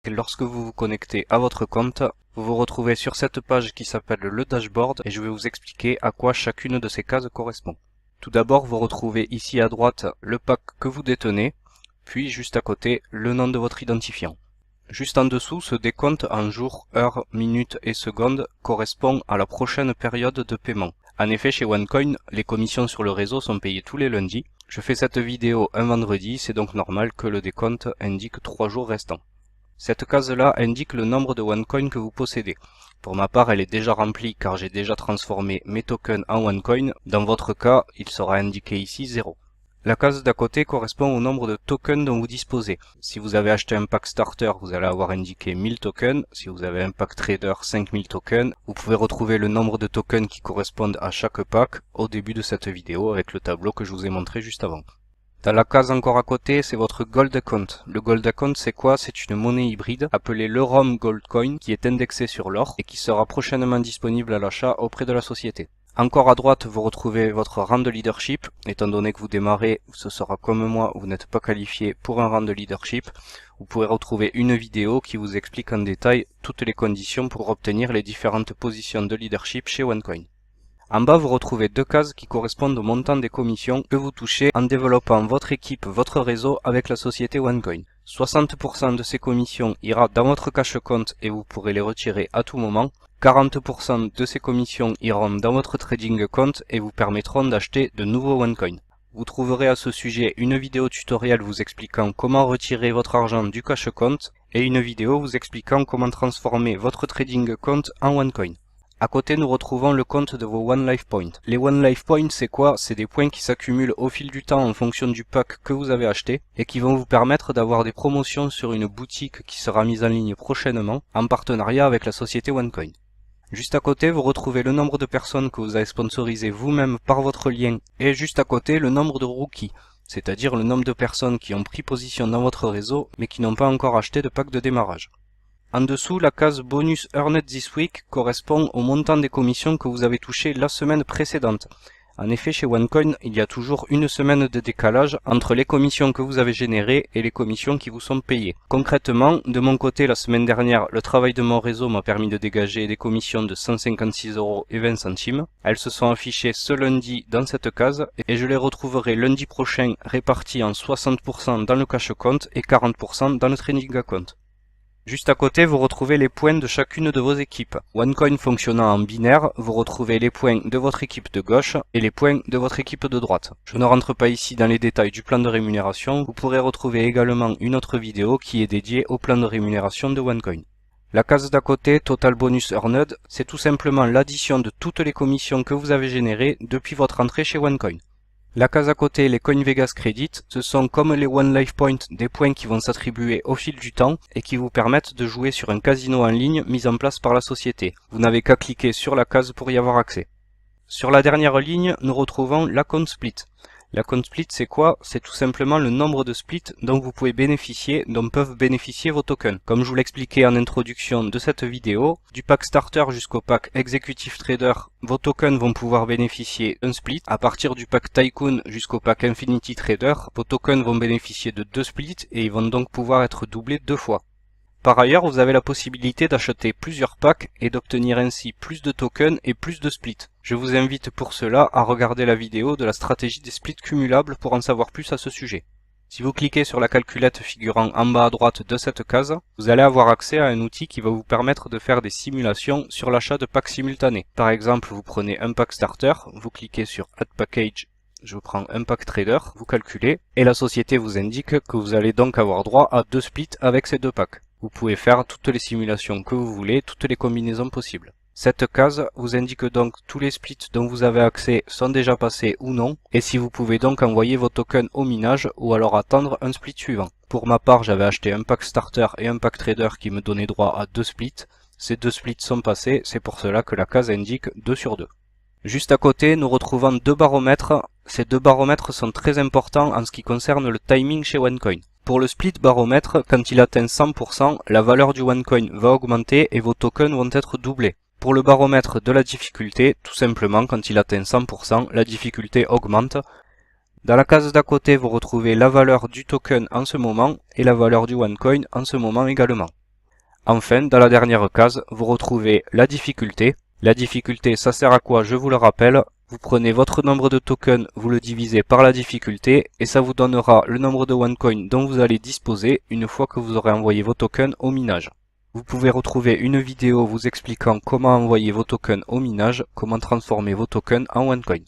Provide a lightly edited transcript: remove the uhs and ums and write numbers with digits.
lorsque vous vous connectez à votre compte, vous vous retrouvez sur cette page qui s'appelle le dashboard et je vais vous expliquer à quoi chacune de ces cases correspond. Tout d'abord, vous retrouvez ici à droite le pack que vous détenez, puis juste à côté le nom de votre identifiant. Juste en dessous, ce décompte en jours, heures, minutes et secondes correspond à la prochaine période de paiement. En effet, chez OneCoin, les commissions sur le réseau sont payées tous les lundis. Je fais cette vidéo un vendredi, c'est donc normal que le décompte indique 3 jours restants. Cette case-là indique le nombre de OneCoin que vous possédez. Pour ma part, elle est déjà remplie car j'ai déjà transformé mes tokens en OneCoin. Dans votre cas, il sera indiqué ici 0. La case d'à côté correspond au nombre de tokens dont vous disposez. Si vous avez acheté un pack starter, vous allez avoir indiqué 1000 tokens. Si vous avez un pack trader, 5000 tokens. Vous pouvez retrouver le nombre de tokens qui correspondent à chaque pack au début de cette vidéo avec le tableau que je vous ai montré juste avant. Dans la case encore à côté, c'est votre Gold Account. Le Gold Account, c'est quoi? C'est une monnaie hybride appelée l'Eurom Gold Coin qui est indexée sur l'or et qui sera prochainement disponible à l'achat auprès de la société. Encore à droite, vous retrouvez votre rang de leadership. Étant donné que vous démarrez, ce sera comme moi, vous n'êtes pas qualifié pour un rang de leadership. Vous pourrez retrouver une vidéo qui vous explique en détail toutes les conditions pour obtenir les différentes positions de leadership chez OneCoin. En bas, vous retrouvez deux cases qui correspondent au montant des commissions que vous touchez en développant votre équipe, votre réseau avec la société OneCoin. 60% de ces commissions ira dans votre cash compte et vous pourrez les retirer à tout moment. 40% de ces commissions iront dans votre trading compte et vous permettront d'acheter de nouveaux OneCoin. Vous trouverez à ce sujet une vidéo tutoriel vous expliquant comment retirer votre argent du cash compte et une vidéo vous expliquant comment transformer votre trading compte en OneCoin. À côté, nous retrouvons le compte de vos One Life Points. Les One Life Points, c'est quoi? C'est des points qui s'accumulent au fil du temps en fonction du pack que vous avez acheté et qui vont vous permettre d'avoir des promotions sur une boutique qui sera mise en ligne prochainement en partenariat avec la société OneCoin. Juste à côté, vous retrouvez le nombre de personnes que vous avez sponsorisées vous-même par votre lien et juste à côté, le nombre de rookies, c'est-à-dire le nombre de personnes qui ont pris position dans votre réseau mais qui n'ont pas encore acheté de pack de démarrage. En dessous, la case Bonus Earned This Week correspond au montant des commissions que vous avez touchées la semaine précédente. En effet, chez OneCoin, il y a toujours une semaine de décalage entre les commissions que vous avez générées et les commissions qui vous sont payées. Concrètement, de mon côté, la semaine dernière, le travail de mon réseau m'a permis de dégager des commissions de 156,20 €. Elles se sont affichées ce lundi dans cette case et je les retrouverai lundi prochain réparties en 60% dans le cash compte et 40% dans le trading account. Juste à côté, vous retrouvez les points de chacune de vos équipes. OneCoin fonctionnant en binaire, vous retrouvez les points de votre équipe de gauche et les points de votre équipe de droite. Je ne rentre pas ici dans les détails du plan de rémunération, vous pourrez retrouver également une autre vidéo qui est dédiée au plan de rémunération de OneCoin. La case d'à côté, Total Bonus Earned, c'est tout simplement l'addition de toutes les commissions que vous avez générées depuis votre entrée chez OneCoin. La case à côté, les Coin Vegas Credit, ce sont comme les One Life Points des points qui vont s'attribuer au fil du temps et qui vous permettent de jouer sur un casino en ligne mis en place par la société. Vous n'avez qu'à cliquer sur la case pour y avoir accès. Sur la dernière ligne, nous retrouvons l'account split. L'account split, c'est quoi? C'est tout simplement le nombre de splits dont vous pouvez bénéficier, dont peuvent bénéficier vos tokens. Comme je vous l'expliquais en introduction de cette vidéo, du pack starter jusqu'au pack executive trader, vos tokens vont pouvoir bénéficier d'un split. À partir du pack tycoon jusqu'au pack infinity trader, vos tokens vont bénéficier de 2 splits et ils vont donc pouvoir être doublés 2 fois. Par ailleurs, vous avez la possibilité d'acheter plusieurs packs et d'obtenir ainsi plus de tokens et plus de splits. Je vous invite pour cela à regarder la vidéo de la stratégie des splits cumulables pour en savoir plus à ce sujet. Si vous cliquez sur la calculette figurant en bas à droite de cette case, vous allez avoir accès à un outil qui va vous permettre de faire des simulations sur l'achat de packs simultanés. Par exemple, vous prenez un pack starter, vous cliquez sur Add Package, je prends un pack trader, vous calculez, et la société vous indique que vous allez donc avoir droit à 2 splits avec ces 2 packs. Vous pouvez faire toutes les simulations que vous voulez, toutes les combinaisons possibles. Cette case vous indique donc tous les splits dont vous avez accès sont déjà passés ou non, et si vous pouvez donc envoyer vos tokens au minage ou alors attendre un split suivant. Pour ma part, j'avais acheté un pack starter et un pack trader qui me donnaient droit à 2 splits. Ces 2 splits sont passés, c'est pour cela que la case indique 2 sur 2. Juste à côté, nous retrouvons 2 baromètres. Ces 2 baromètres sont très importants en ce qui concerne le timing chez OneCoin. Pour le split baromètre, quand il atteint 100%, la valeur du OneCoin va augmenter et vos tokens vont être doublés. Pour le baromètre de la difficulté, tout simplement, quand il atteint 100%, la difficulté augmente. Dans la case d'à côté, vous retrouvez la valeur du token en ce moment et la valeur du OneCoin en ce moment également. Enfin, dans la dernière case, vous retrouvez la difficulté. La difficulté, ça sert à quoi? Je vous le rappelle. Vous prenez votre nombre de tokens, vous le divisez par la difficulté et ça vous donnera le nombre de OneCoin dont vous allez disposer une fois que vous aurez envoyé vos tokens au minage. Vous pouvez retrouver une vidéo vous expliquant comment envoyer vos tokens au minage, comment transformer vos tokens en OneCoin.